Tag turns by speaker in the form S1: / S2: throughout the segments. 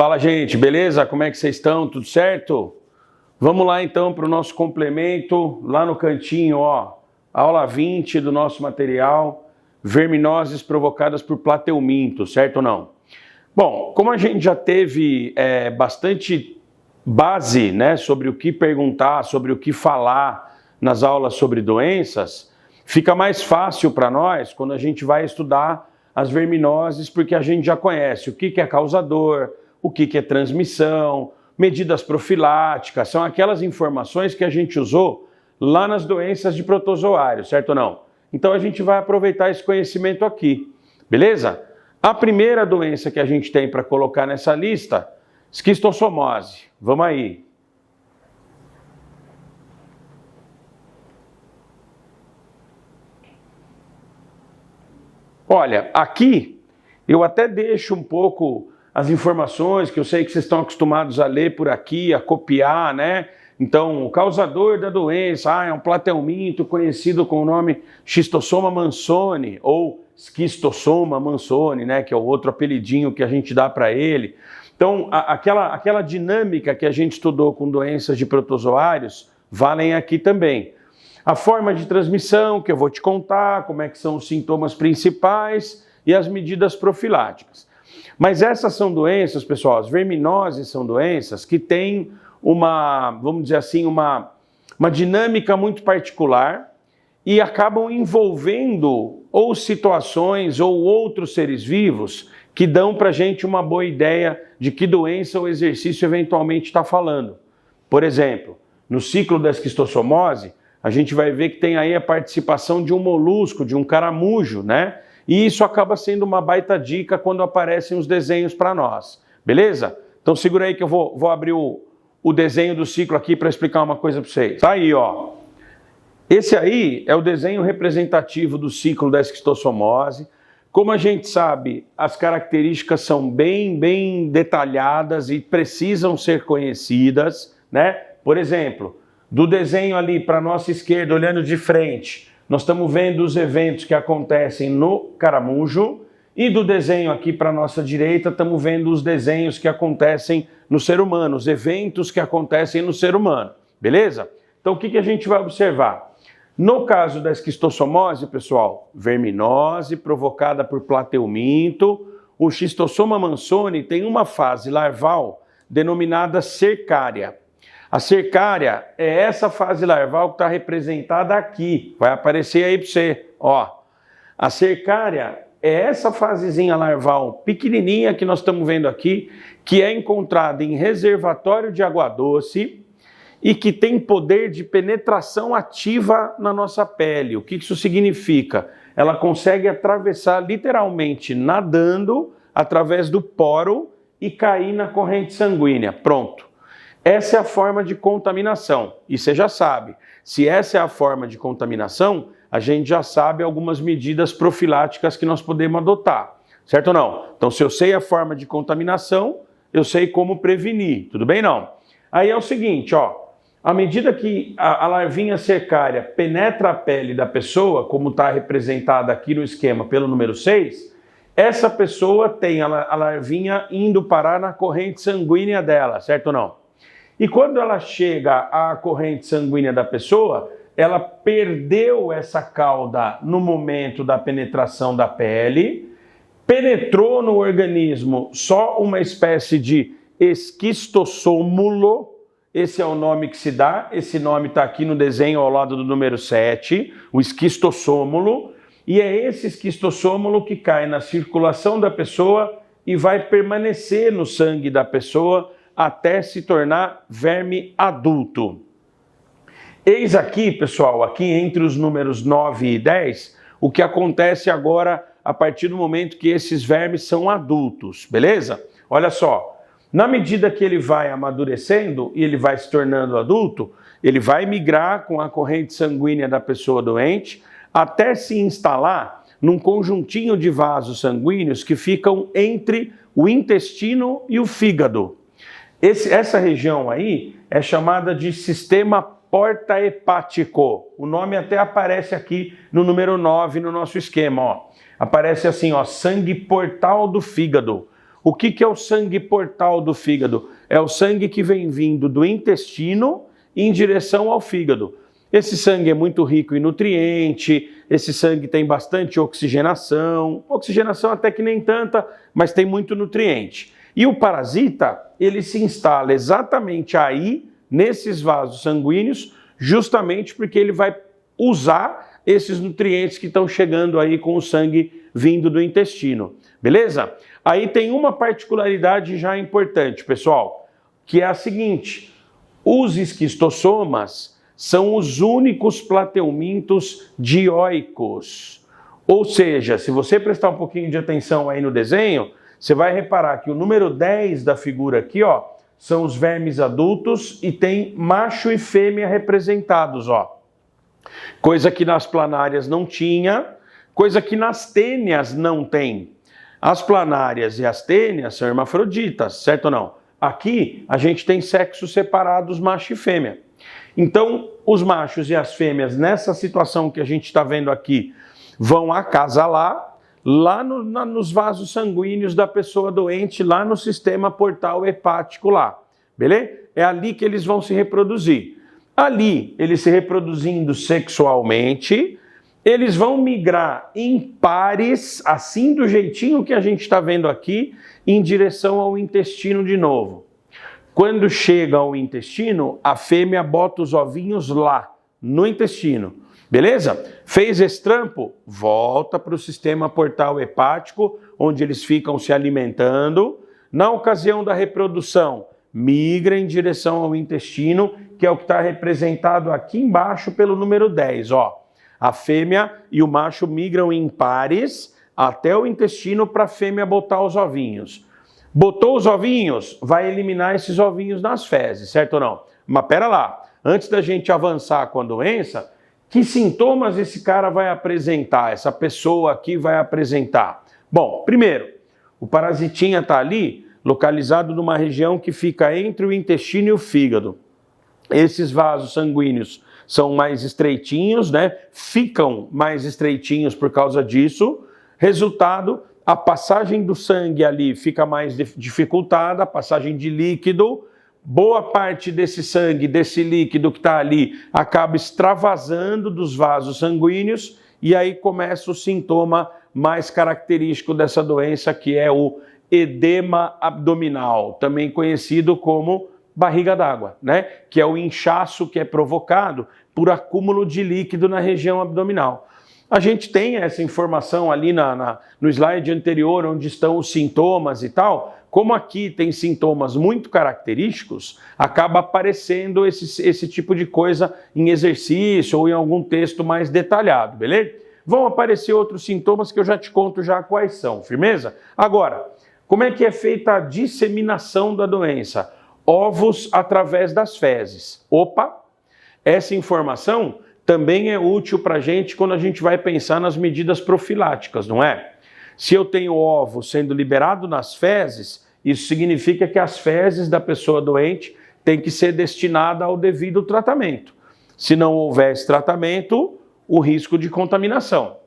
S1: Fala, gente, beleza? Como é que vocês estão? Tudo certo? Vamos lá então para o nosso complemento, lá no cantinho, ó, aula 20 do nosso material, verminoses provocadas por plateuminto, certo ou não? Bom, como a gente já teve bastante base, né, sobre o que perguntar, sobre o que falar nas aulas sobre doenças, fica mais fácil para nós quando a gente vai estudar as verminoses, porque a gente já conhece o que é causador, o que é transmissão, medidas profiláticas, são aquelas informações que a gente usou lá nas doenças de protozoários, certo ou não? Então a gente vai aproveitar esse conhecimento aqui, beleza? A primeira doença que a gente tem para colocar nessa lista, esquistossomose. Vamos aí. Olha, aqui eu até deixo um pouco as informações que eu sei que vocês estão acostumados a ler por aqui, a copiar, né? Então, o causador da doença, é um plateuminto conhecido com o nome Schistossoma mansoni ou Esquistossoma mansoni, né? Que é o outro apelidinho que a gente dá para ele. Então, aquela dinâmica que a gente estudou com doenças de protozoários, valem aqui também. A forma de transmissão, que eu vou te contar, como é que são os sintomas principais e as medidas profiláticas. Mas essas são doenças, pessoal, as verminoses são doenças que têm vamos dizer assim, uma dinâmica muito particular e acabam envolvendo ou situações ou outros seres vivos que dão para a gente uma boa ideia de que doença o exercício eventualmente está falando. Por exemplo, no ciclo da esquistossomose, a gente vai ver que tem aí a participação de um molusco, de um caramujo, né? E isso acaba sendo uma baita dica quando aparecem os desenhos para nós, beleza? Então segura aí que eu vou abrir o desenho do ciclo aqui para explicar uma coisa para vocês. Tá aí, ó. Esse aí é o desenho representativo do ciclo da esquistossomose. Como a gente sabe, as características são bem detalhadas e precisam ser conhecidas, né? Por exemplo, do desenho ali para a nossa esquerda, olhando de frente, nós estamos vendo os eventos que acontecem no caramujo e do desenho aqui para a nossa direita, estamos vendo os desenhos que acontecem no ser humano, os eventos que acontecem no ser humano, beleza? Então o que a gente vai observar? No caso da esquistossomose, pessoal, verminose provocada por plateuminto, o Schistossoma mansoni tem uma fase larval denominada cercária. A cercária é essa fase larval que está representada aqui. Vai aparecer aí para você. Ó, a cercária é essa fasezinha larval pequenininha que nós estamos vendo aqui, que é encontrada em reservatório de água doce e que tem poder de penetração ativa na nossa pele. O que isso significa? Ela consegue atravessar literalmente nadando através do poro e cair na corrente sanguínea. Pronto. Essa é a forma de contaminação, e você já sabe, se essa é a forma de contaminação, a gente já sabe algumas medidas profiláticas que nós podemos adotar, certo ou não? Então, se eu sei a forma de contaminação, eu sei como prevenir, tudo bem não? Aí é o seguinte, ó, à medida que a larvinha cercária penetra a pele da pessoa, como está representada aqui no esquema pelo número 6, essa pessoa tem a larvinha indo parar na corrente sanguínea dela, certo ou não? E quando ela chega à corrente sanguínea da pessoa, ela perdeu essa cauda no momento da penetração da pele, penetrou no organismo só uma espécie de esquistossômulo, esse é o nome que se dá, esse nome está aqui no desenho ao lado do número 7, o esquistossômulo, e é esse esquistossômulo que cai na circulação da pessoa e vai permanecer no sangue da pessoa até se tornar verme adulto. Eis aqui, pessoal, aqui entre os números 9 e 10, o que acontece agora a partir do momento que esses vermes são adultos, beleza? Olha só, na medida que ele vai amadurecendo e ele vai se tornando adulto, ele vai migrar com a corrente sanguínea da pessoa doente até se instalar num conjuntinho de vasos sanguíneos que ficam entre o intestino e o fígado. Essa região aí é chamada de sistema porta-hepático. O nome até aparece aqui no número 9 no nosso esquema. Ó. Aparece assim, ó, sangue portal do fígado. O que é o sangue portal do fígado? É o sangue que vem vindo do intestino em direção ao fígado. Esse sangue é muito rico em nutriente, esse sangue tem bastante oxigenação até que nem tanta, mas tem muito nutriente. E o parasita, ele se instala exatamente aí, nesses vasos sanguíneos, justamente porque ele vai usar esses nutrientes que estão chegando aí com o sangue vindo do intestino, beleza? Aí tem uma particularidade já importante, pessoal, que é a seguinte: os esquistossomas são os únicos plateumintos dioicos. Ou seja, se você prestar um pouquinho de atenção aí no desenho, você vai reparar que o número 10 da figura aqui, ó, são os vermes adultos e tem macho e fêmea representados, ó. Coisa que nas planárias não tinha, coisa que nas tênias não tem. As planárias e as tênias são hermafroditas, certo ou não? Aqui a gente tem sexos separados, macho e fêmea. Então, os machos e as fêmeas, nessa situação que a gente está vendo aqui, vão acasalar lá nos vasos sanguíneos da pessoa doente, lá no sistema portal hepático lá, beleza? É ali que eles vão se reproduzir. Ali, eles se reproduzindo sexualmente, eles vão migrar em pares, assim do jeitinho que a gente está vendo aqui, em direção ao intestino de novo. Quando chega ao intestino, a fêmea bota os ovinhos lá, no intestino. Beleza? Fez esse trampo? Volta para o sistema portal hepático, onde eles ficam se alimentando. Na ocasião da reprodução, migra em direção ao intestino, que é o que está representado aqui embaixo pelo número 10. Ó. A fêmea e o macho migram em pares até o intestino para a fêmea botar os ovinhos. Botou os ovinhos, vai eliminar esses ovinhos nas fezes, certo ou não? Mas pera lá, antes da gente avançar com a doença, que sintomas esse cara vai apresentar, essa pessoa aqui vai apresentar? Bom, primeiro, o parasitinha está ali, localizado numa região que fica entre o intestino e o fígado. Esses vasos sanguíneos são mais estreitinhos, né? Ficam mais estreitinhos por causa disso. Resultado, a passagem do sangue ali fica mais dificultada, a passagem de líquido. Boa parte desse sangue, desse líquido que está ali, acaba extravasando dos vasos sanguíneos e aí começa o sintoma mais característico dessa doença, que é o edema abdominal, também conhecido como barriga d'água, né? Que é o inchaço que é provocado por acúmulo de líquido na região abdominal. A gente tem essa informação ali no slide anterior, onde estão os sintomas e tal. Como aqui tem sintomas muito característicos, acaba aparecendo esse tipo de coisa em exercício ou em algum texto mais detalhado, beleza? Vão aparecer outros sintomas que eu já te conto já quais são, firmeza? Agora, como é que é feita a disseminação da doença? Ovos através das fezes. Opa! Essa informação também é útil para a gente quando a gente vai pensar nas medidas profiláticas, não é? Se eu tenho ovo sendo liberado nas fezes, isso significa que as fezes da pessoa doente têm que ser destinadas ao devido tratamento. Se não houver esse tratamento, o risco de contaminação.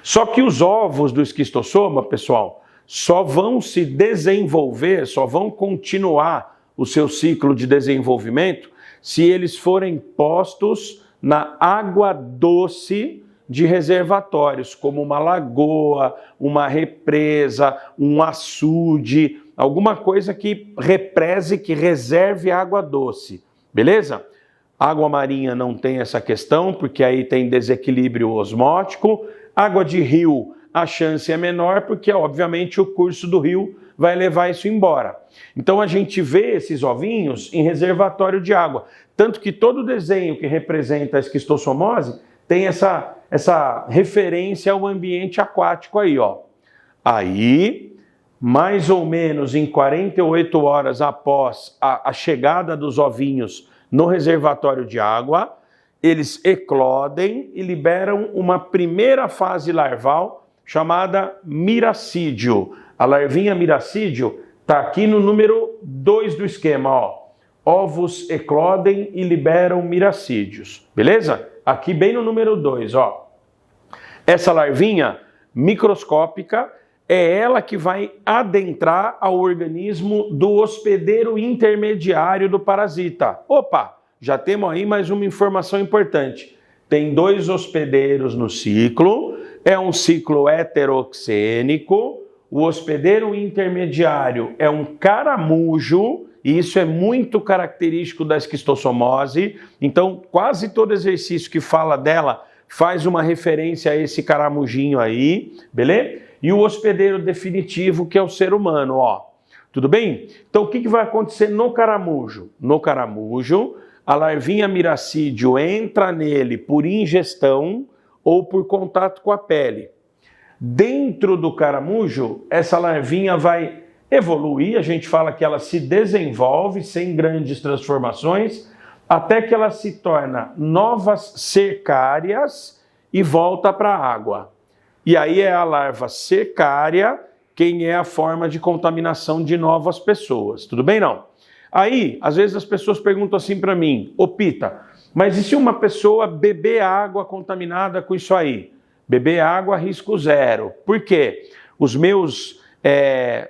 S1: Só que os ovos do esquistossoma, pessoal, só vão se desenvolver, só vão continuar o seu ciclo de desenvolvimento se eles forem postos na água doce de reservatórios, como uma lagoa, uma represa, um açude, alguma coisa que represe, que reserve água doce, beleza? Água marinha não tem essa questão, porque aí tem desequilíbrio osmótico. Água de rio, a chance é menor, porque obviamente o curso do rio vai levar isso embora. Então a gente vê esses ovinhos em reservatório de água. Tanto que todo desenho que representa a esquistossomose tem essa referência ao ambiente aquático aí, ó. Aí, mais ou menos em 48 horas após a chegada dos ovinhos no reservatório de água, eles eclodem e liberam uma primeira fase larval chamada miracídio. A larvinha miracídio está aqui no número 2 do esquema, ó. Ovos eclodem e liberam miracídios, beleza? Aqui bem no número 2, ó. Essa larvinha microscópica, é ela que vai adentrar ao organismo do hospedeiro intermediário do parasita. Opa, já temos aí mais uma informação importante. Tem 2 hospedeiros no ciclo, é um ciclo heteroxênico, o hospedeiro intermediário é um caramujo, e isso é muito característico da esquistossomose, então quase todo exercício que fala dela faz uma referência a esse caramujinho aí, beleza? E o hospedeiro definitivo, que é o ser humano, ó. Tudo bem? Então o que vai acontecer no caramujo? No caramujo, a larvinha miracídio entra nele por ingestão ou por contato com a pele. Dentro do caramujo, essa larvinha vai evoluir, a gente fala que ela se desenvolve sem grandes transformações, até que ela se torna novas cercárias e volta para a água. E aí é a larva cercária quem é a forma de contaminação de novas pessoas. Tudo bem, não? Aí, às vezes as pessoas perguntam assim para mim, ô Pita, mas e se uma pessoa beber água contaminada com isso aí? Beber água, risco zero. Por quê? Os meus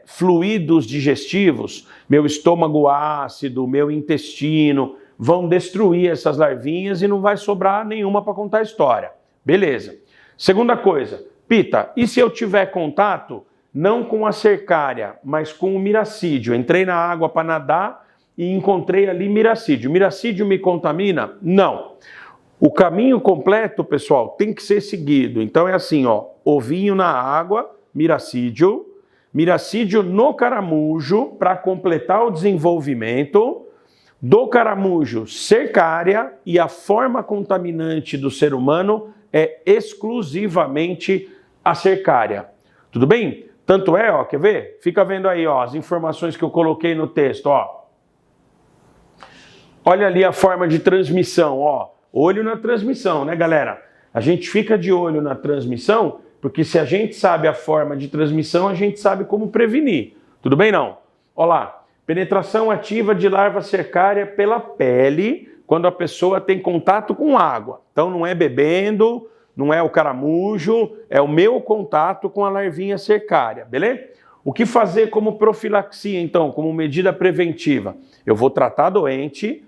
S1: fluidos digestivos, meu estômago ácido, meu intestino, vão destruir essas larvinhas e não vai sobrar nenhuma para contar a história. Beleza. Segunda coisa, Pita, e se eu tiver contato, não com a cercária, mas com o miracídio? Entrei na água para nadar e encontrei ali miracídio. Miracídio me contamina? Não. O caminho completo, pessoal, tem que ser seguido. Então é assim, ó, ovinho na água, miracídio no caramujo para completar o desenvolvimento, do caramujo cercária, e a forma contaminante do ser humano é exclusivamente a cercária. Tudo bem? Tanto é, ó, quer ver? Fica vendo aí, ó, as informações que eu coloquei no texto, ó. Olha ali a forma de transmissão, ó. Olho na transmissão, né, galera? A gente fica de olho na transmissão, porque se a gente sabe a forma de transmissão, a gente sabe como prevenir. Tudo bem, não? Olha lá. Penetração ativa de larva cercária pela pele, quando a pessoa tem contato com água. Então não é bebendo, não é o caramujo, é o meu contato com a larvinha cercária, beleza? O que fazer como profilaxia, então, como medida preventiva? Eu vou tratar doente,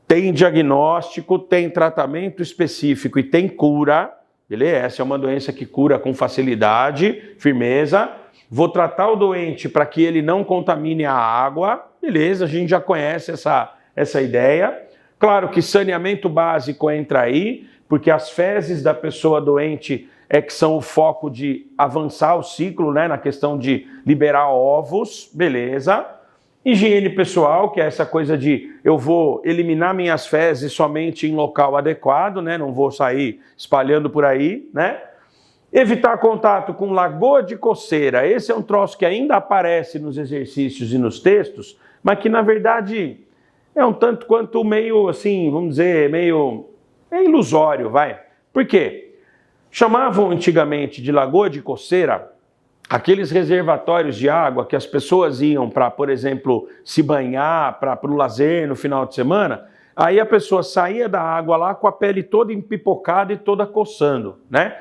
S1: tem diagnóstico, tem tratamento específico e tem cura, beleza? Essa é uma doença que cura com facilidade, firmeza. Vou tratar o doente para que ele não contamine a água, beleza? A gente já conhece essa ideia. Claro que saneamento básico entra aí, porque as fezes da pessoa doente é que são o foco de avançar o ciclo, né, na questão de liberar ovos, beleza? Higiene pessoal, que é essa coisa de eu vou eliminar minhas fezes somente em local adequado, né, não vou sair espalhando por aí, né? Evitar contato com lagoa de coceira. Esse é um troço que ainda aparece nos exercícios e nos textos, mas que na verdade é um tanto quanto meio assim, vamos dizer, meio ilusório, vai. Por quê? Chamavam antigamente de lagoa de coceira aqueles reservatórios de água que as pessoas iam para, por exemplo, se banhar, para o lazer no final de semana. Aí a pessoa saía da água lá com a pele toda empipocada e toda coçando, né?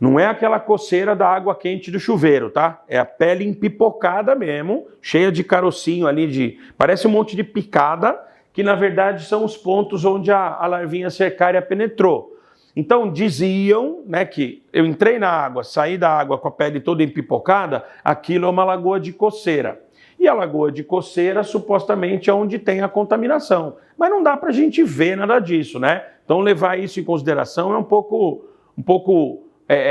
S1: Não é aquela coceira da água quente do chuveiro, tá? É a pele empipocada mesmo, cheia de carocinho ali, parece um monte de picada, que na verdade são os pontos onde a larvinha cercária penetrou. Então diziam, né, que eu entrei na água, saí da água com a pele toda empipocada, aquilo é uma lagoa de coceira. E a lagoa de coceira supostamente é onde tem a contaminação. Mas não dá pra gente ver nada disso, né? Então levar isso em consideração é um pouco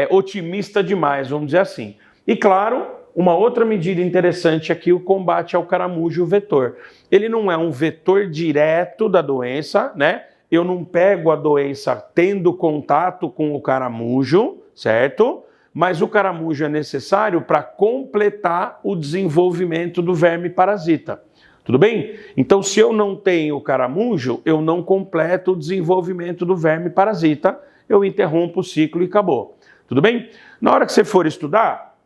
S1: otimista demais, vamos dizer assim. E claro, uma outra medida interessante aqui, o combate ao caramujo vetor. Ele não é um vetor direto da doença, né? Eu não pego a doença tendo contato com o caramujo, certo? Mas o caramujo é necessário para completar o desenvolvimento do verme parasita. Tudo bem? Então, se eu não tenho o caramujo, eu não completo o desenvolvimento do verme parasita, eu interrompo o ciclo e acabou. Tudo bem? Na hora que você for estudar,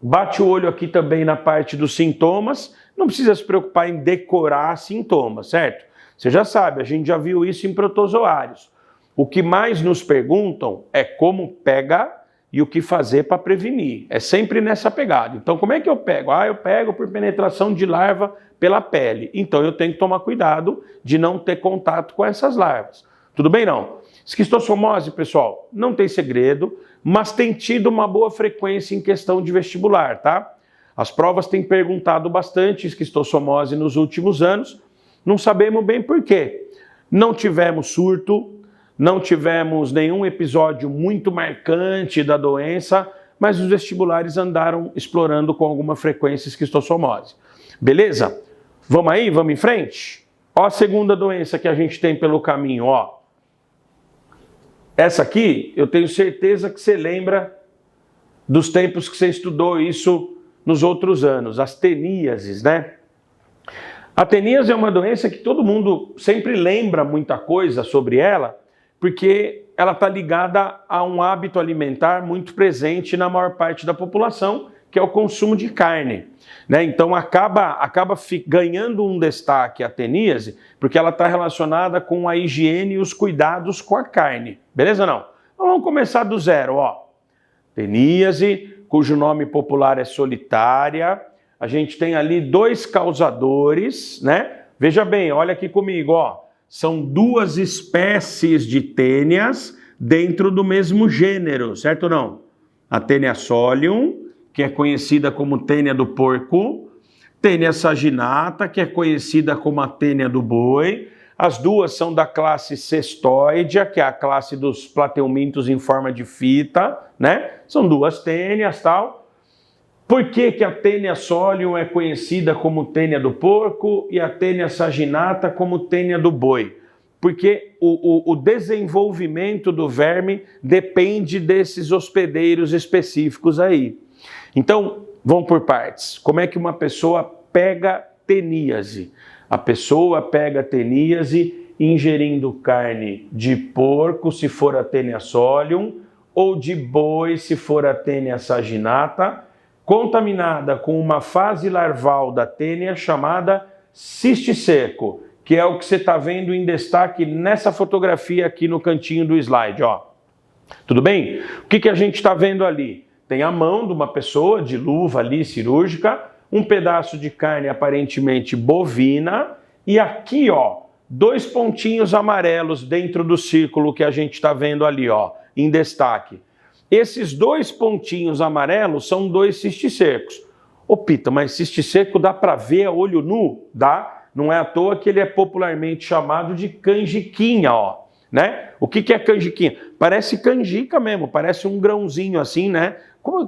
S1: bate o olho aqui também na parte dos sintomas. Não precisa se preocupar em decorar sintomas, certo? Você já sabe, a gente já viu isso em protozoários. O que mais nos perguntam é como pega e o que fazer para prevenir. É sempre nessa pegada. Então, como é que eu pego? Eu pego por penetração de larva pela pele. Então, eu tenho que tomar cuidado de não ter contato com essas larvas. Tudo bem, não? Esquistossomose, pessoal, não tem segredo, mas tem tido uma boa frequência em questão de vestibular, tá? As provas têm perguntado bastante esquistossomose nos últimos anos, não sabemos bem por quê. Não tivemos surto, não tivemos nenhum episódio muito marcante da doença, mas os vestibulares andaram explorando com alguma frequência esquistossomose. Beleza? Vamos aí? Vamos em frente? Ó a segunda doença que a gente tem pelo caminho, ó. Essa aqui, eu tenho certeza que você lembra dos tempos que você estudou isso nos outros anos, as teníases, né? A teníase é uma doença que todo mundo sempre lembra muita coisa sobre ela, porque ela está ligada a um hábito alimentar muito presente na maior parte da população, que é o consumo de carne, né? Então acaba ganhando um destaque a teníase, porque ela está relacionada com a higiene e os cuidados com a carne, beleza ou não? Então vamos começar do zero, ó. Teníase, cujo nome popular é solitária, a gente tem ali 2 causadores, né? Veja bem, olha aqui comigo, ó. São 2 espécies de tênias dentro do mesmo gênero, certo ou não? A tênia solium, que é conhecida como tênia do porco, tênia saginata, que é conhecida como a tênia do boi. As duas são da classe cestoidea, que é a classe dos plateumintos em forma de fita, né? São 2 tênias, tal. Por que que a tênia solium é conhecida como tênia do porco e a tênia saginata como tênia do boi? Porque o desenvolvimento do verme depende desses hospedeiros específicos aí. Então, vamos por partes. Como é que uma pessoa pega teníase? A pessoa pega teníase ingerindo carne de porco, se for a tênia solium, ou de boi, se for a tênia saginata, contaminada com uma fase larval da tênia chamada cisticerco, que é o que você está vendo em destaque nessa fotografia aqui no cantinho do slide, ó. Tudo bem? O que a gente está vendo ali? Tem a mão de uma pessoa, de luva ali, cirúrgica, um pedaço de carne aparentemente bovina, e aqui, ó, 2 pontinhos amarelos dentro do círculo que a gente está vendo ali, ó, em destaque. Esses 2 pontinhos amarelos são 2 cisticercos. Ô Pita, mas cisticerco dá para ver a olho nu? Dá. Não é à toa que ele é popularmente chamado de canjiquinha, ó, né? O que é canjiquinha? Parece canjica mesmo, parece um grãozinho assim, né?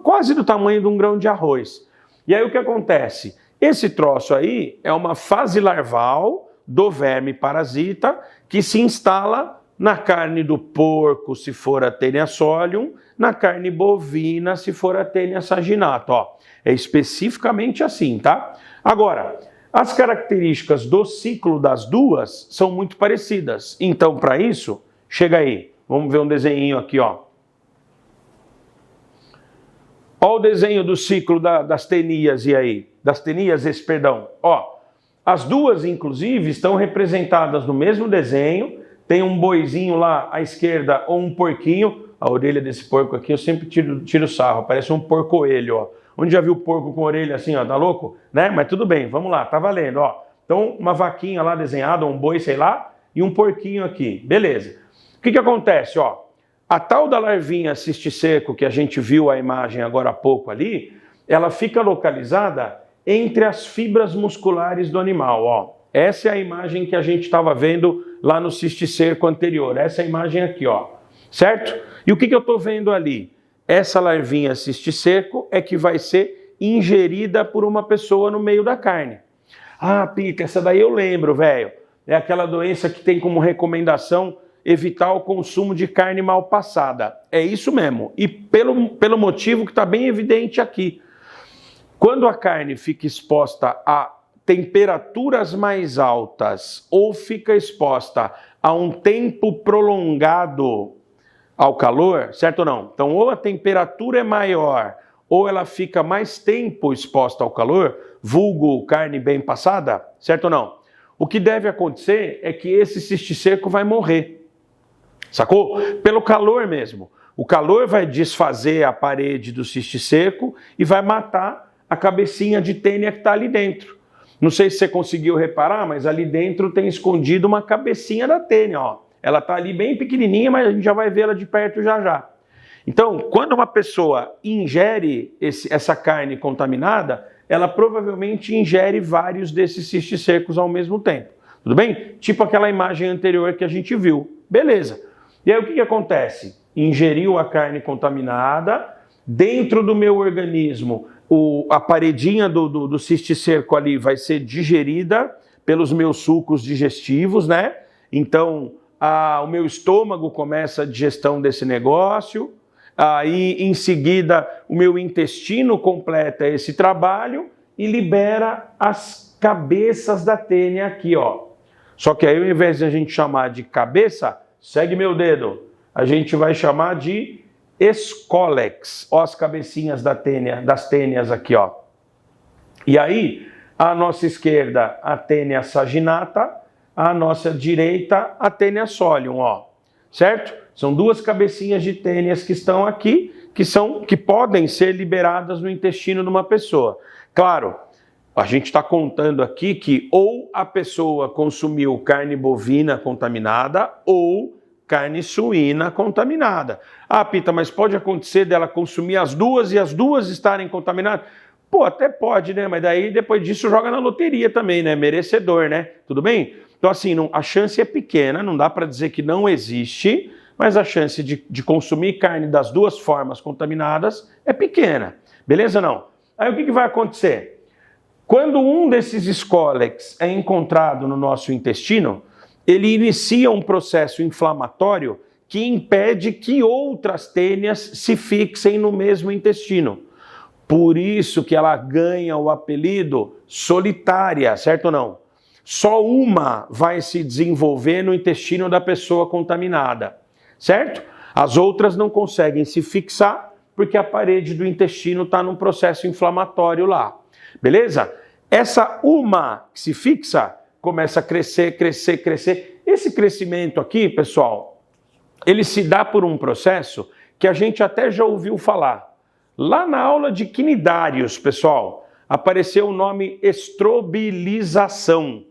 S1: Quase do tamanho de um grão de arroz. E aí o que acontece? Esse troço aí é uma fase larval do verme parasita que se instala na carne do porco, se for a tênia solium, na carne bovina, se for a tênia saginata, ó. É especificamente assim, tá? Agora, as características do ciclo das duas são muito parecidas. Então, para isso, chega aí. Vamos ver um desenho aqui, ó. Olha o desenho do ciclo das teníases aí. Das teníases, perdão. Ó, as duas, inclusive, estão representadas no mesmo desenho. Tem um boizinho lá à esquerda ou um porquinho. A orelha desse porco aqui eu sempre tiro sarro. Parece um porco-coelho, ó. Onde já viu porco com orelha assim, ó? Tá louco? Né? Mas tudo bem, vamos lá, tá valendo, ó. Então, uma vaquinha lá desenhada, um boi, sei lá, e um porquinho aqui. Beleza. O que acontece, ó? A tal da larvinha cisticerco que a gente viu a imagem agora há pouco ali, ela fica localizada entre as fibras musculares do animal, ó. Essa é a imagem que a gente estava vendo lá no cisticerco anterior. Essa é a imagem aqui, ó. Certo? E o que eu estou vendo ali? Essa larvinha cisticerco é que vai ser ingerida por uma pessoa no meio da carne. Ah, Pita, essa daí eu lembro, velho. É aquela doença que tem como recomendação evitar o consumo de carne mal passada. É isso mesmo. E pelo motivo que está bem evidente aqui. Quando a carne fica exposta a temperaturas mais altas ou fica exposta a um tempo prolongado ao calor, certo ou não? Então, ou a temperatura é maior, ou ela fica mais tempo exposta ao calor, vulgo carne bem passada, certo ou não? O que deve acontecer é que esse cisticerco vai morrer, sacou? Pelo calor mesmo. O calor vai desfazer a parede do cisticerco e vai matar a cabecinha de tênia que está ali dentro. Não sei se você conseguiu reparar, mas ali dentro tem escondido uma cabecinha da tênia, ó. Ela está ali bem pequenininha, mas a gente já vai vê-la de perto já já. Então, quando uma pessoa ingere essa carne contaminada, ela provavelmente ingere vários desses cisticecos ao mesmo tempo. Tudo bem? Tipo aquela imagem anterior que a gente viu. Beleza. E aí o que acontece? Ingeriu a carne contaminada, dentro do meu organismo, a paredinha do cisticerco ali vai ser digerida pelos meus sucos digestivos, né? Então, o meu estômago começa a digestão desse negócio, aí em seguida o meu intestino completa esse trabalho e libera as cabeças da tênia aqui, ó. Só que aí ao invés de a gente chamar de cabeça, segue meu dedo, a gente vai chamar de escólex, ó, as cabecinhas das tênias aqui, ó. E aí, à nossa esquerda, a tênia saginata, à nossa direita, a tênia solium, ó. Certo? São duas cabecinhas de tênias que estão aqui, que podem ser liberadas no intestino de uma pessoa. Claro, a gente está contando aqui que ou a pessoa consumiu carne bovina contaminada ou carne suína contaminada. Ah, Pita, mas pode acontecer dela consumir as duas e as duas estarem contaminadas? Pô, até pode, né? Mas daí depois disso joga na loteria também, né? Merecedor, né? Tudo bem? Então assim, a chance é pequena, não dá para dizer que não existe, mas a chance de consumir carne das duas formas contaminadas é pequena. Beleza, não? Aí o que vai acontecer? Quando um desses escólex é encontrado no nosso intestino, ele inicia um processo inflamatório que impede que outras tênias se fixem no mesmo intestino. Por isso que ela ganha o apelido solitária, certo ou não? Só uma vai se desenvolver no intestino da pessoa contaminada, certo? As outras não conseguem se fixar porque a parede do intestino está num processo inflamatório lá. Beleza? Essa uma que se fixa começa a crescer, crescer, crescer. Esse crescimento aqui, pessoal, ele se dá por um processo que a gente até já ouviu falar. Lá na aula de quinidários, pessoal, apareceu o nome estrobilização.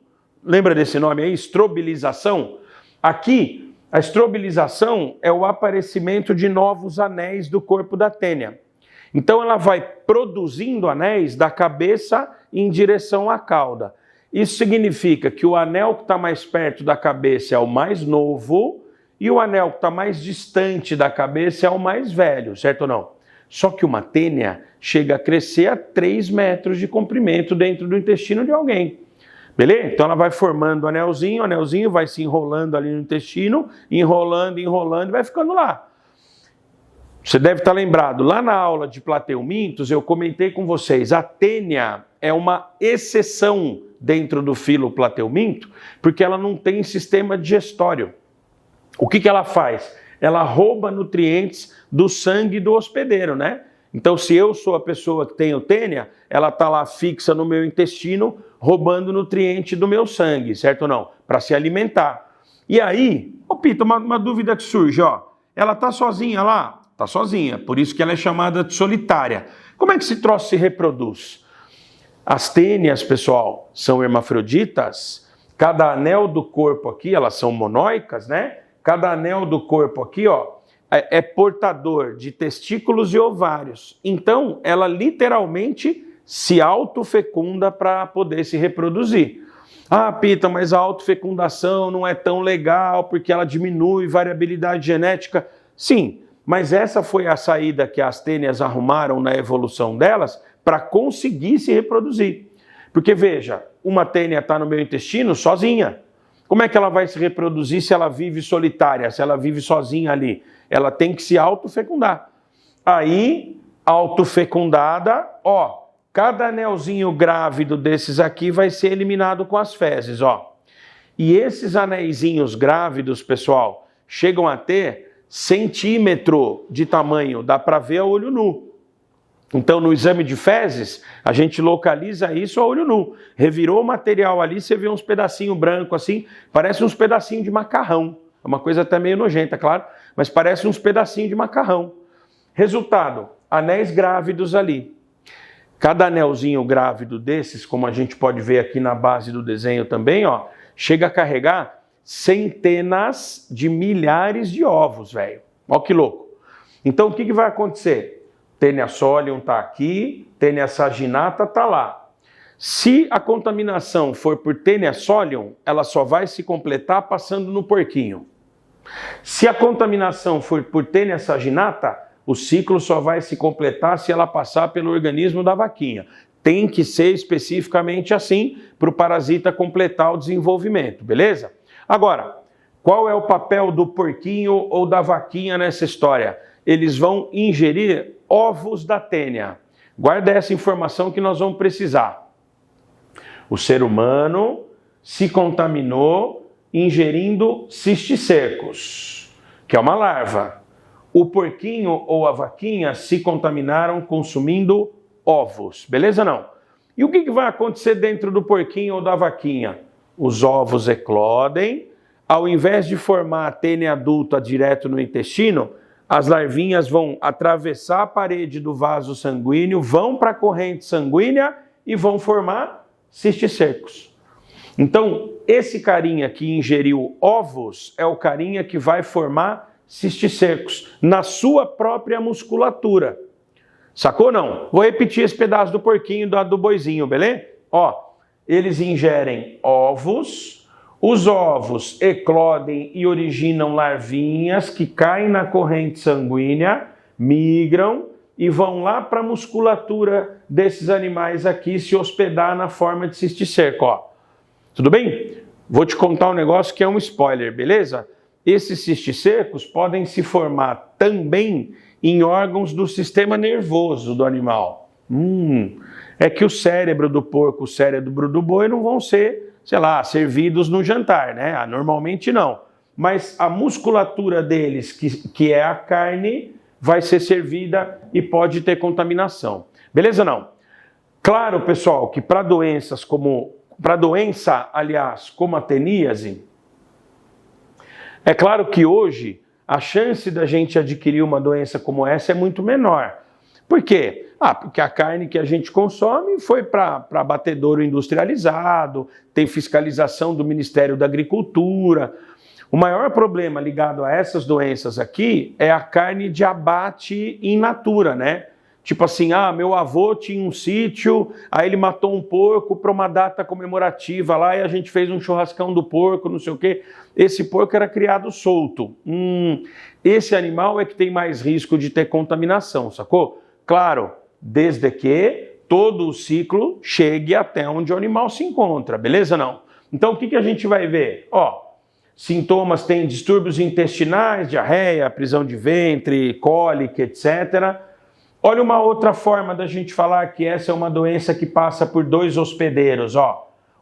S1: Lembra desse nome aí? Estrobilização? Aqui, a estrobilização é o aparecimento de novos anéis do corpo da tênia. Então ela vai produzindo anéis da cabeça em direção à cauda. Isso significa que o anel que está mais perto da cabeça é o mais novo e o anel que está mais distante da cabeça é o mais velho, certo ou não? Só que uma tênia chega a crescer a 3 metros de comprimento dentro do intestino de alguém. Beleza? Então ela vai formando o anelzinho vai se enrolando ali no intestino, enrolando e vai ficando lá. Você deve estar lembrado, lá na aula de plateumintos eu comentei com vocês, a tênia é uma exceção dentro do filo plateuminto, porque ela não tem sistema digestório. O que ela faz? Ela rouba nutrientes do sangue do hospedeiro, né? Então, se eu sou a pessoa que tenho tênia, ela está lá fixa no meu intestino, roubando nutriente do meu sangue, certo ou não? Para se alimentar. E aí, Pita, uma dúvida que surge, ó. Ela está sozinha lá? Está sozinha, por isso que ela é chamada de solitária. Como é que esse troço se reproduz? As tênias, pessoal, são hermafroditas. Cada anel do corpo aqui, elas são monóicas, né? Cada anel do corpo aqui, ó, é portador de testículos e ovários. Então, ela literalmente se autofecunda para poder se reproduzir. Ah, Pita, mas a autofecundação não é tão legal porque ela diminui variabilidade genética. Sim, mas essa foi a saída que as tênias arrumaram na evolução delas para conseguir se reproduzir. Porque, veja, uma tênia está no meu intestino sozinha. Como é que ela vai se reproduzir se ela vive solitária, se ela vive sozinha ali? Ela tem que se autofecundar. Aí, autofecundada, ó, cada anelzinho grávido desses aqui vai ser eliminado com as fezes, ó. E esses anéisinhos grávidos, pessoal, chegam a ter centímetro de tamanho, dá para ver a olho nu. Então, no exame de fezes, a gente localiza isso a olho nu. Revirou o material ali, você vê uns pedacinhos brancos assim, parece uns pedacinhos de macarrão. É uma coisa até meio nojenta, claro, mas parece uns pedacinhos de macarrão. Resultado, anéis grávidos ali. Cada anelzinho grávido desses, como a gente pode ver aqui na base do desenho também, ó, chega a carregar centenas de milhares de ovos, velho. Olha que louco. Então, o que vai acontecer? Taenia solium está aqui, Taenia saginata está lá. Se a contaminação for por Taenia solium, ela só vai se completar passando no porquinho. Se a contaminação for por Taenia saginata, o ciclo só vai se completar se ela passar pelo organismo da vaquinha. Tem que ser especificamente assim para o parasita completar o desenvolvimento, beleza? Agora, qual é o papel do porquinho ou da vaquinha nessa história? Eles vão ingerir ovos da Taenia. Guarda essa informação que nós vamos precisar. O ser humano se contaminou ingerindo cisticercos, que é uma larva. O porquinho ou a vaquinha se contaminaram consumindo ovos, beleza não? E o que vai acontecer dentro do porquinho ou da vaquinha? Os ovos eclodem, ao invés de formar a Taenia adulta direto no intestino, as larvinhas vão atravessar a parede do vaso sanguíneo, vão para a corrente sanguínea e vão formar cisticercos. Então, esse carinha que ingeriu ovos é o carinha que vai formar cisticercos na sua própria musculatura. Sacou não? Vou repetir esse pedaço do porquinho do boizinho, beleza? Ó, eles ingerem ovos, os ovos eclodem e originam larvinhas que caem na corrente sanguínea, migram e vão lá para a musculatura desses animais aqui se hospedar na forma de cisticerco, ó. Tudo bem? Vou te contar um negócio que é um spoiler, beleza? Esses cisticercos podem se formar também em órgãos do sistema nervoso do animal. É que o cérebro do porco, o cérebro do boi não vão ser, sei lá, servidos no jantar, né? Normalmente não. Mas a musculatura deles, que é a carne, vai ser servida e pode ter contaminação. Beleza não? Claro, pessoal, que para doenças como a teníase, é claro que hoje a chance da gente adquirir uma doença como essa é muito menor. Por quê? Porque a carne que a gente consome foi para abatedouro industrializado, tem fiscalização do Ministério da Agricultura. O maior problema ligado a essas doenças aqui é a carne de abate in natura, né? Tipo assim, meu avô tinha um sítio, aí ele matou um porco para uma data comemorativa lá e a gente fez um churrascão do porco, não sei o quê. Esse porco era criado solto. Esse animal é que tem mais risco de ter contaminação, sacou? Claro, desde que todo o ciclo chegue até onde o animal se encontra, beleza não? Então o que a gente vai ver? Sintomas tem distúrbios intestinais, diarreia, prisão de ventre, cólica, etc. Olha uma outra forma da gente falar que essa é uma doença que passa por dois hospedeiros,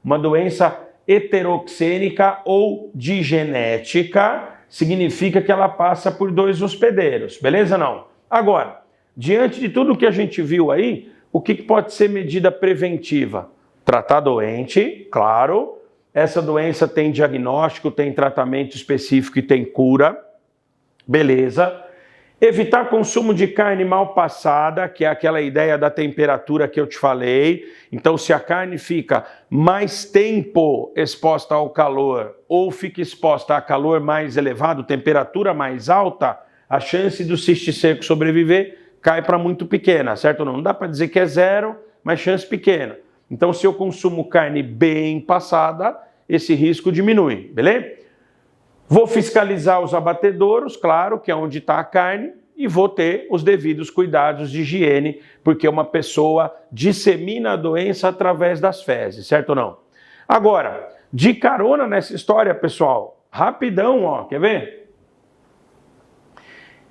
S1: uma doença heteroxênica ou digenética, significa que ela passa por dois hospedeiros, beleza não? Agora, diante de tudo que a gente viu aí, o que pode ser medida preventiva? Tratar doente, claro, essa doença tem diagnóstico, tem tratamento específico e tem cura, beleza. Evitar consumo de carne mal passada, que é aquela ideia da temperatura que eu te falei. Então, se a carne fica mais tempo exposta ao calor ou fica exposta a calor mais elevado, temperatura mais alta, a chance do cisticerco sobreviver cai para muito pequena, certo ou não? Não dá para dizer que é zero, mas chance pequena. Então, se eu consumo carne bem passada, esse risco diminui, beleza? Vou fiscalizar os abatedouros, claro, que é onde está a carne, e vou ter os devidos cuidados de higiene, porque uma pessoa dissemina a doença através das fezes, certo ou não? Agora, de carona nessa história, pessoal, rapidão, quer ver?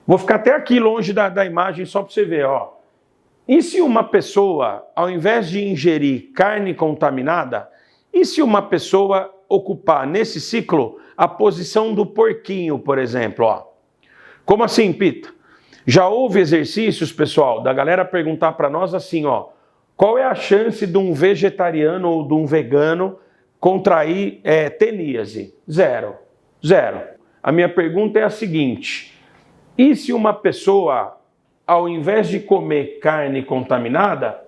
S1: Vou ficar até aqui longe da imagem só para você ver, E se uma pessoa, ao invés de ingerir carne contaminada, e se uma pessoa ocupar nesse ciclo a posição do porquinho, por exemplo, Como assim, Pita? Já houve exercícios, pessoal, da galera perguntar para nós assim, qual é a chance de um vegetariano ou de um vegano contrair teníase? Zero. a minha pergunta é a seguinte: e se uma pessoa, ao invés de comer carne contaminada,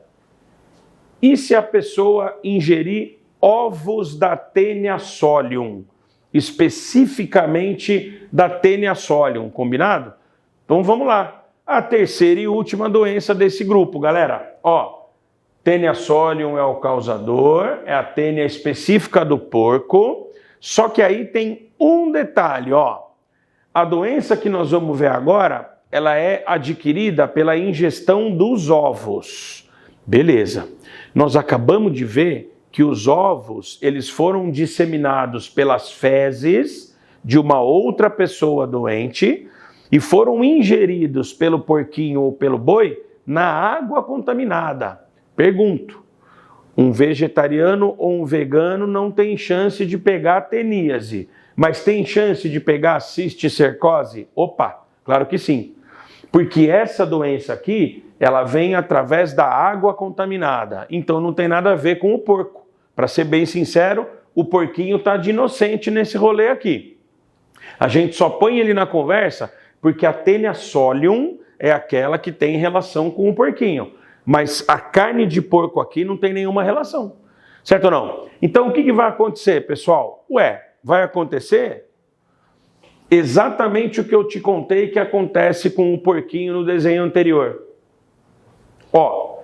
S1: e se a pessoa ingerir ovos da Taenia solium, especificamente da Taenia solium, combinado? Então vamos lá. A terceira e última doença desse grupo, galera. Ó, Taenia solium é o causador, é a Taenia específica do porco, só que aí tem um detalhe, ó. A doença que nós vamos ver agora, ela é adquirida pela ingestão dos ovos. Beleza. Nós acabamos de ver que os ovos, eles foram disseminados pelas fezes de uma outra pessoa doente e foram ingeridos pelo porquinho ou pelo boi na água contaminada. Pergunto, um vegetariano ou um vegano não tem chance de pegar teníase, mas tem chance de pegar cisticercose? Opa, claro que sim. Porque essa doença aqui, ela vem através da água contaminada. Então não tem nada a ver com o porco. Para ser bem sincero, o porquinho está de inocente nesse rolê aqui. A gente só põe ele na conversa porque a Taenia solium é aquela que tem relação com o porquinho. Mas a carne de porco aqui não tem nenhuma relação. Certo ou não? Então o que vai acontecer, pessoal? Vai acontecer exatamente o que eu te contei que acontece com o porquinho no desenho anterior. Ó,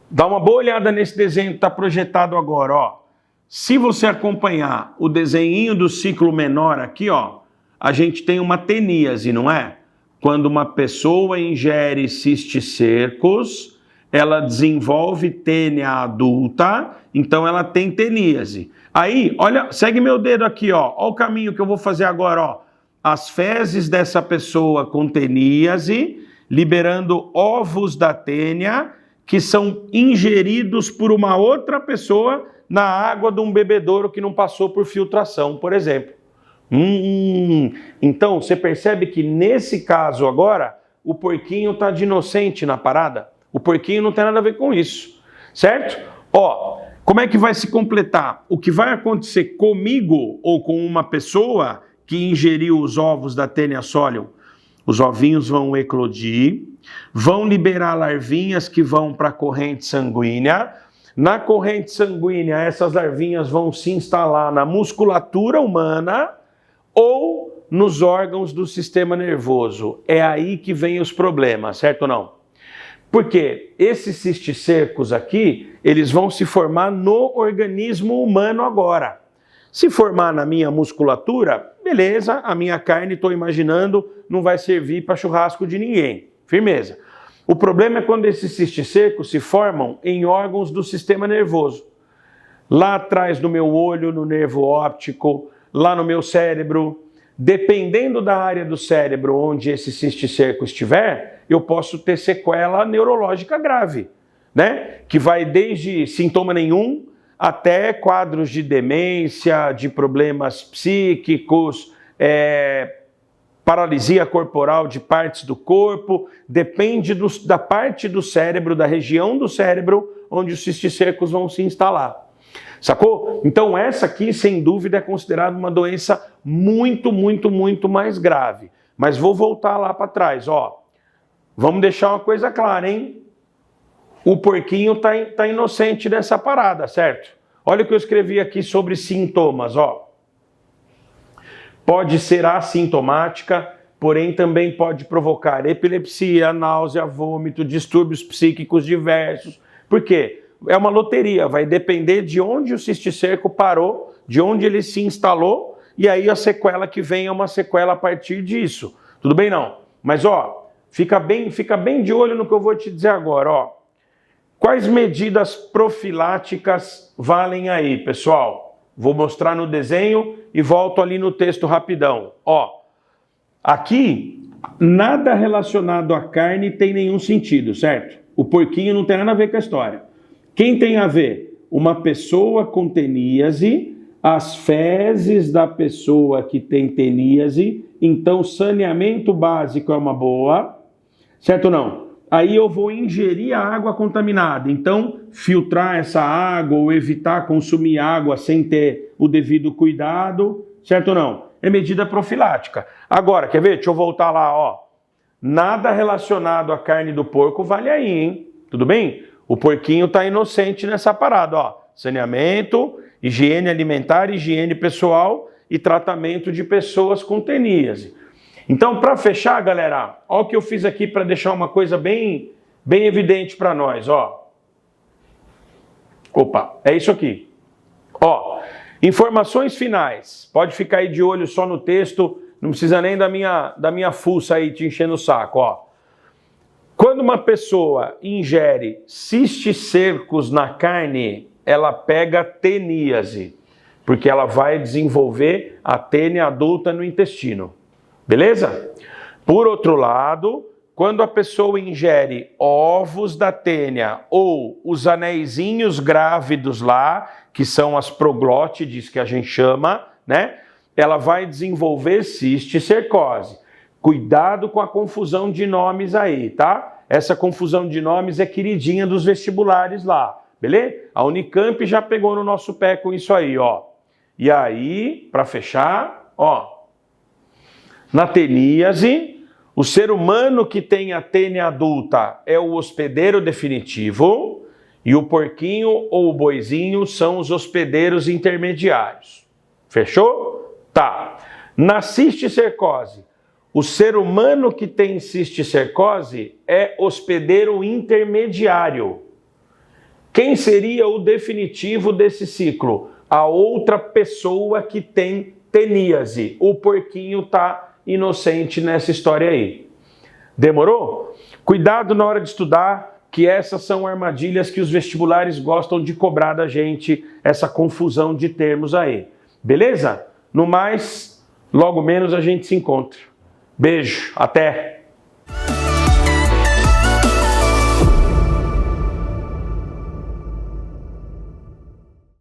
S1: dá uma boa olhada nesse desenho que está projetado agora, ó. Se você acompanhar o desenho do ciclo menor aqui, ó, a gente tem uma teníase, não é? Quando uma pessoa ingere cisticercos, ela desenvolve Taenia adulta, então ela tem teníase. Aí, olha, segue meu dedo aqui, ó. Olha o caminho que eu vou fazer agora, ó. As fezes dessa pessoa com teníase, liberando ovos da Taenia, que são ingeridos por uma outra pessoa na água de um bebedouro que não passou por filtração, por exemplo. Então, você percebe que nesse caso agora, o porquinho está de inocente na parada? O porquinho não tem nada a ver com isso, certo? Ó, como é que vai se completar? O que vai acontecer comigo ou com uma pessoa que ingeriu os ovos da Taenia solium? Os ovinhos vão eclodir, vão liberar larvinhas que vão para a corrente sanguínea. Na corrente sanguínea, essas larvinhas vão se instalar na musculatura humana ou nos órgãos do sistema nervoso. É aí que vem os problemas, certo ou não? Porque esses cisticercos aqui, eles vão se formar no organismo humano agora. Se formar na minha musculatura, beleza, a minha carne, estou imaginando, não vai servir para churrasco de ninguém. Firmeza. O problema é quando esses cisticercos se formam em órgãos do sistema nervoso. Lá atrás do meu olho, no nervo óptico, lá no meu cérebro. Dependendo da área do cérebro onde esse cisticerco estiver, eu posso ter sequela neurológica grave, né? Que vai desde sintoma nenhum até quadros de demência, de problemas psíquicos, paralisia corporal de partes do corpo, depende da parte do cérebro, da região do cérebro onde os cisticercos vão se instalar. Sacou? Então essa aqui, sem dúvida, é considerada uma doença muito, muito, muito mais grave. Mas vou voltar lá para trás, ó. Vamos deixar uma coisa clara, hein? O porquinho tá inocente dessa parada, certo? Olha o que eu escrevi aqui sobre sintomas, ó. Pode ser assintomática, porém também pode provocar epilepsia, náusea, vômito, distúrbios psíquicos diversos. Por quê? É uma loteria, vai depender de onde o cisticerco parou, de onde ele se instalou, e aí a sequela que vem é uma sequela a partir disso. Tudo bem, não? Mas, ó, fica bem de olho no que eu vou te dizer agora, ó. Quais medidas profiláticas valem aí, pessoal? Vou mostrar no desenho e volto ali no texto rapidão. Ó, aqui, nada relacionado à carne tem nenhum sentido, certo? O porquinho não tem nada a ver com a história. Quem tem a ver? Uma pessoa com teníase, as fezes da pessoa que tem teníase, então saneamento básico é uma boa, certo ou não? Aí eu vou ingerir a água contaminada, então filtrar essa água ou evitar consumir água sem ter o devido cuidado, certo ou não? É medida profilática. Agora, quer ver? Deixa eu voltar lá, ó. Nada relacionado à carne do porco vale aí, hein? Tudo bem? O porquinho tá inocente nessa parada, ó. Saneamento, higiene alimentar, higiene pessoal e tratamento de pessoas com teníase. Então, para fechar, galera, ó o que eu fiz aqui para deixar uma coisa bem evidente para nós, ó. Opa, é isso aqui. Ó, informações finais. Pode ficar aí de olho só no texto, não precisa nem da minha fuça aí te enchendo o saco, ó. Quando uma pessoa ingere cisticercos na carne, ela pega teníase, porque ela vai desenvolver a tênia adulta no intestino. Beleza? Por outro lado, quando a pessoa ingere ovos da tênia ou os anéisinhos grávidos lá, que são as proglótides que a gente chama, né? Ela vai desenvolver cisticercose. Cuidado com a confusão de nomes aí, tá? Essa confusão de nomes é queridinha dos vestibulares lá, beleza? A Unicamp já pegou no nosso pé com isso aí, ó. E aí, para fechar, ó. Na teníase, o ser humano que tem a tênia adulta é o hospedeiro definitivo e o porquinho ou o boizinho são os hospedeiros intermediários. Fechou? Tá. Na cisticercose, o ser humano que tem cisticercose é hospedeiro intermediário. Quem seria o definitivo desse ciclo? A outra pessoa que tem teníase. O porquinho tá inocente nessa história aí. Demorou? Cuidado na hora de estudar, que essas são armadilhas que os vestibulares gostam de cobrar da gente, essa confusão de termos aí. Beleza? No mais, logo menos a gente se encontra. Beijo, até!